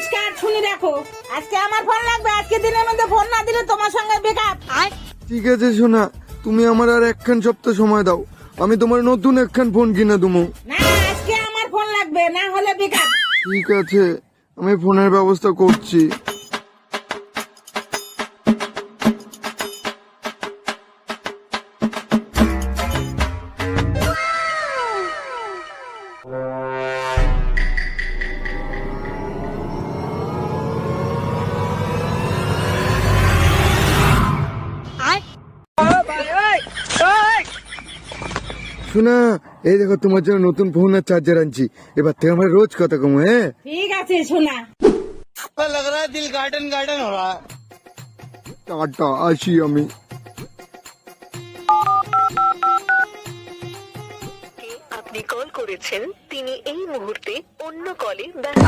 পরিষ্কার শুনে রাখো, আজকে আমার ফোন লাগবে, আজকে দিনের মধ্যে ফোন না দিলে তোমার সঙ্গে বেকআপ। ঠিক আছে সোনা, তুমি আমার আর একখান সপ্তাহ সময় দাও, আমি তোমার নতুন একখান ফোন কিনে দেবো। না, আজকে আমার ফোন লাগবে, না হলে বেকআপ। ঠিক আছে, আমি ফোনের ব্যবস্থা করছি। শোনা, এই দেখো তোমার জন্য নতুন ফোন আর চার্জার আনছি, এবার থেকে আমরা রোজ কথা কমো। হ্যাঁ ঠিক আছে শোনা। लग रहा है दिल गार्डन गार्डन हो रहा है। টাটা, আসি আমি। আপনি কল করেছেন তিনি এই মুহূর্তে অন্য কলে ব্যস্ত।